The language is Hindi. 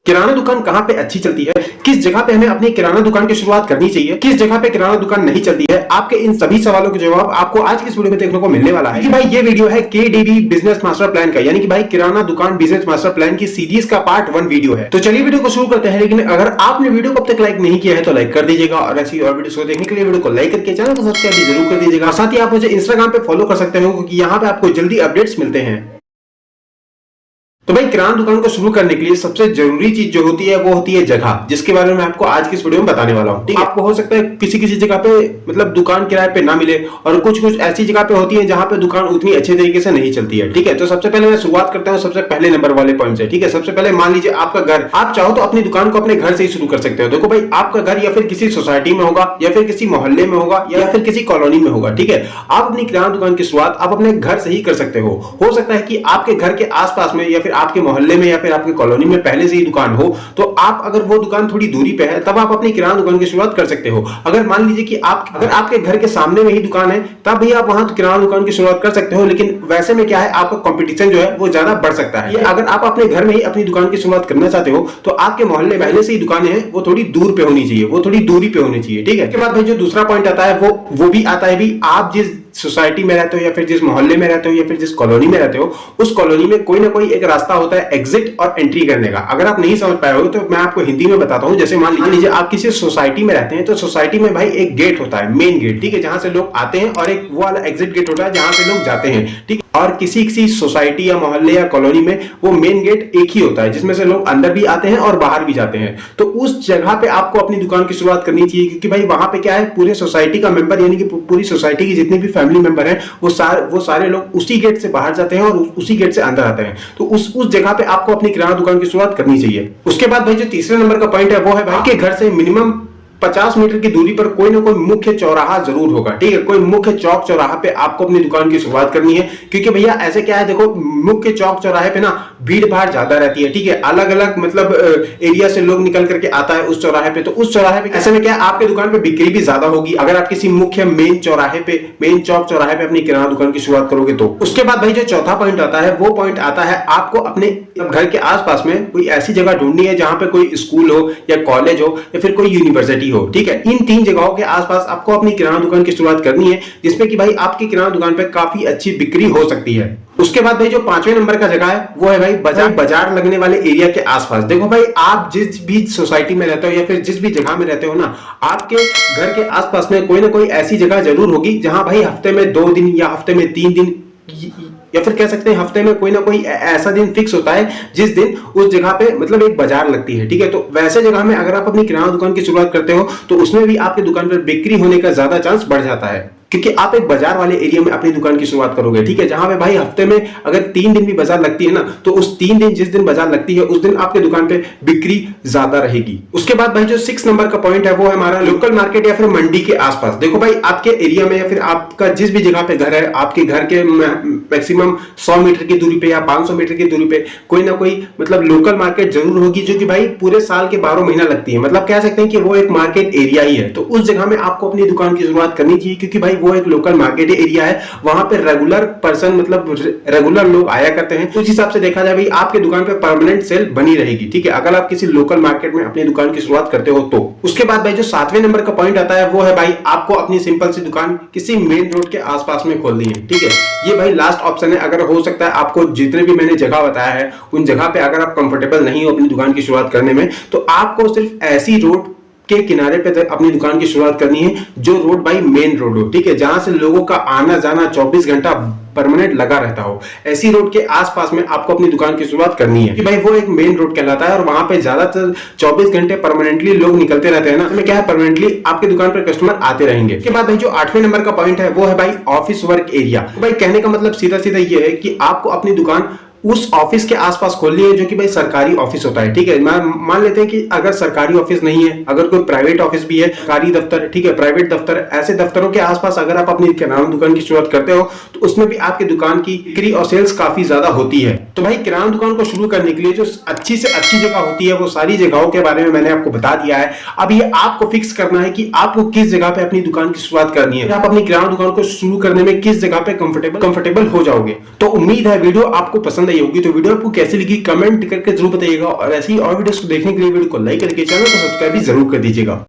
किराना दुकान कहाँ पे अच्छी चलती है, किस जगह पे हमें अपनी किराना दुकान की शुरुआत करनी चाहिए, किस जगह पे किराना दुकान नहीं चलती है, आपके इन सभी सवालों के जवाब आपको आज की इस वीडियो में देखने को मिलने वाला है। कि भाई ये वीडियो है केडीबी बिजनेस मास्टर प्लान का, यानी कि भाई किराना दुकान बिजनेस मास्टर प्लान की सीरीज का पार्ट 1 वीडियो है। तो चलिए वीडियो को शुरू करते हैं, लेकिन अगर आपने वीडियो को अब तक लाइक नहीं किया है तो लाइक कर दीजिएगा, और ऐसी और वीडियो को देखने के लिए वीडियो को लाइक करके चैनल को सब्सक्राइब भी जरूर कर दीजिएगा। साथ ही आप मुझे इंस्टाग्राम पे फॉलो कर सकते हो, क्योंकि यहाँ पे आपको जल्दी अपडेट्स मिलते हैं। तो भाई किराना दुकान को शुरू करने के लिए सबसे जरूरी चीज जो होती है वो होती है जगह, जिसके बारे में मैं आपको आज की इस वीडियो में बताने वाला हूँ। ठीक है, आपको हो सकता है किसी किसी जगह पे मतलब दुकान किराए पे ना मिले, और कुछ कुछ ऐसी जगह पे होती है जहां पे दुकान उतनी अच्छे तरीके से नहीं चलती है। ठीक है, तो सबसे पहले मैं शुरुआत करता हूँ सबसे पहले नंबर वाले पॉइंट से। ठीक है, सबसे पहले मान लीजिए आपका घर, आप चाहो तो अपनी दुकान को अपने घर से ही शुरू कर सकते हो। देखो भाई, आपका घर या फिर किसी सोसाइटी में होगा, या फिर किसी मोहल्ले में होगा, या फिर किसी कॉलोनी में होगा। ठीक है, आप अपनी किराना दुकान की शुरुआत आप अपने घर से ही कर सकते हो सकता है कि आपके घर के आसपास में या फिर आपके मोहल्ले में या फिर आपकी कॉलोनी में पहले से ही दुकान हो, तो आप अगर वो दुकान थोड़ी दूरी पे है तब आप अपनी किराना दुकान की शुरुआत कर सकते हो। अगर मान लीजिए कि अगर आपके घर के सामने में ही दुकान है, तब भी आप वहां किराना दुकान की शुरुआत कर सकते हो। लेकिन वैसे में क्या है, आपका कंपटीशन जो है वो ज्यादा बढ़ सकता है। अगर आप अपने घर में ही अपनी दुकान की शुरुआत करना चाहते हो तो आपके मोहल्ले पहले से ही दुकानें हैं, वो थोड़ी दूर पे होनी चाहिए, वो थोड़ी दूरी पे होनी चाहिए। ठीक है, उसके बाद भाई जो दूसरा पॉइंट आता है वो भी आता है भी, आप जिस सोसाइटी में रहते हो या फिर जिस मोहल्ले में रहते हो या फिर जिस कॉलोनी में रहते हो, उस कॉलोनी में कोई ना कोई एक रास्ता होता है एग्जिट और एंट्री करने का। अगर आप नहीं समझ पाए हो तो मैं आपको हिंदी में बताता हूं। जैसे मान लीजिए आप किसी सोसाइटी में रहते हैं, तो सोसाइटी में भाई एक गेट होता है, मेन गेट। ठीक है, जहां से लोग आते हैं, और एक वो वाला एग्जिट गेट होता है जहां से लोग जाते हैं। ठीक है, और किसी किसी सोसाइटी या मोहल्ले या कॉलोनी में वो मेन गेट एक ही होता है, जिसमें से लोग अंदर भी आते हैं और बाहर भी जाते हैं। तो उस जगह पे आपको अपनी दुकान की शुरुआत करनी चाहिए, क्योंकि भाई वहां पे क्या है, पूरे सोसाइटी का मेंबर यानी कि पूरी सोसाइटी की जितने भी फैमिली मेंबर हैं वो सारे लोग उसी गेट से बाहर जाते हैं और उसी गेट से अंदर आते हैं। तो उस जगह पे आपको अपनी किराना दुकान की शुरुआत करनी चाहिए। उसके बाद भाई जो तीसरे नंबर का पॉइंट है वो है भाई के घर से मिनिमम 50 मीटर की दूरी पर कोई ना कोई मुख्य चौराहा जरूर होगा। ठीक है, कोई मुख्य चौक चौराहा पे आपको अपनी दुकान की शुरुआत करनी है, क्योंकि भैया ऐसे क्या है, देखो मुख्य चौक चौराहे पे ना भीड़ भाड़ ज्यादा रहती है। ठीक है, अलग अलग मतलब एरिया से लोग निकल करके आता है उस चौराहे पे, तो उस चौराहे पे ऐसे में क्या है, आपके दुकान पे बिक्री भी ज्यादा होगी अगर आप किसी मुख्य मेन चौक चौराहे पे अपनी किराना दुकान की शुरुआत करोगे तो। उसके बाद भाई जो चौथा पॉइंट आता है वो पॉइंट आता है आपको अपने घर के आसपास में कोई ऐसी जगह ढूंढनी है जहां पे कोई स्कूल हो या कॉलेज हो या फिर कोई यूनिवर्सिटी हो। ठीक है, इन 3 जगहों के आसपास आपको अपनी किराना दुकान की शुरुआत करनी है, जिसमें कि भाई आपकी किराना दुकान पे काफी अच्छी बिक्री हो सकती है। उसके बाद भाई जो 5वें नंबर का जगह है वो है भाई बाजार लगने वाले एरिया के आसपास। देखो भाई, आप जिस भी सोसाइटी में रहते हो या फिर जिस भी जगह में रहते हो ना, आपके घर के आसपास में कोई ना कोई ऐसी जगह जरूर होगी जहां भाई हफ्ते में 2 दिन या हफ्ते में 3 दिन या फिर कह सकते हैं हफ्ते में कोई ना कोई ऐसा दिन फिक्स होता है जिस दिन उस जगह पे मतलब एक बाजार लगती है। ठीक है, तो वैसे जगह में अगर आप अपनी किराना दुकान की शुरुआत करते हो तो उसमें भी आपकी दुकान पर बिक्री होने का ज्यादा चांस बढ़ जाता है, क्योंकि आप एक बाजार वाले एरिया में अपनी दुकान की शुरुआत करोगे। ठीक है, जहां पे भाई हफ्ते में अगर 3 दिन भी बाजार लगती है ना, तो उस 3 दिन जिस दिन बाजार लगती है उस दिन आपके दुकान पे बिक्री ज्यादा रहेगी। उसके बाद भाई जो 6 नंबर का पॉइंट है वो है हमारा लोकल मार्केट या फिर मंडी के आसपास। देखो भाई, आपके एरिया में या फिर आपका जिस भी जगह पे घर है, आपके घर के मैक्सिमम 100 मीटर की दूरी पे या 500 मीटर की दूरी पे कोई ना कोई मतलब लोकल मार्केट जरूर होगी, जो कि भाई पूरे साल के 12 महीना लगती है। मतलब कह सकते हैं कि वो एक मार्केट एरिया ही है। तो उस जगह में आपको अपनी दुकान की शुरुआत करनी चाहिए, क्योंकि भाई वो एक लोकल मार्केट एरिया है, वहां पे रेगुलर पर्सन मतलब रेगुलर लोग आया करते हैं। उस हिसाब से देखा जाए भाई आपके दुकान पे परमानेंट सेल बनी रहेगी। ठीक है, अगर आप किसी लोकल मार्केट में अपनी दुकान की शुरुआत करते हो तो। उसके बाद भाई जो 7वें नंबर का पॉइंट आता है वो है भाई आपको अपनी सिंपल सी दुकान किसी मेन रोड के आसपास में खोलनी है। ठीक है, ये भाई लास्ट ऑप्शन है। अगर हो सकता है आपको जितने भी मैंने जगह बताया है उन जगह पे अगर आप कंफर्टेबल नहीं हो अपनी दुकान की शुरुआत करने में, तो आपको सिर्फ ऐसी रोड के किनारे पे अपनी दुकान की शुरुआत करनी है जो रोड भाई मेन रोड हो। ठीक है, जहां से लोगों का आना जाना 24 घंटा परमानेंट लगा रहता हो, ऐसी रोड के आसपास में आपको अपनी दुकान की शुरुआत करनी है कि भाई वो एक मेन रोड कहलाता है, और वहां पे ज्यादातर 24 घंटे परमानेंटली लोग निकलते रहते हैं ना, तो क्या है परमानेंटली आपकी दुकान पर कस्टमर आते रहेंगे। इसके बाद भाई जो 8वें नंबर का पॉइंट है वो है भाई ऑफिस वर्क एरिया। तो भाई कहने का मतलब सीधा सीधा ये है कि आपको अपनी दुकान उस ऑफिस के आसपास खोलनी है जो कि भाई सरकारी ऑफिस होता है। ठीक है, मान लेते हैं कि अगर सरकारी ऑफिस नहीं है, अगर कोई प्राइवेट ऑफिस भी है, सरकारी दफ्तर, ठीक है, प्राइवेट दफ्तर, ऐसे दफ्तरों के आसपास अगर आप अपनी किराना दुकान की शुरुआत करते हो तो उसमें भी आपकी दुकान की बिक्री और सेल्स काफी ज्यादा होती है। तो भाई किराना दुकान को शुरू करने के लिए जो अच्छी से अच्छी जगह होती है वो सारी जगहों के बारे में मैंने आपको बता दिया है। अब ये आपको फिक्स करना है कि आपको किस जगह पे अपनी दुकान की शुरुआत करनी है, आप अपनी किराना दुकान को शुरू करने में किस जगह पे कंफर्टेबल हो जाओगे। तो उम्मीद है वीडियो आपको पसंद बताई होगी। तो वीडियो आपको कैसी लगी कमेंट करके जरूर बताइएगा, और ऐसी और वीडियोस को देखने के लिए वीडियो को लाइक करके चैनल को सब्सक्राइब भी जरूर कर दीजिएगा।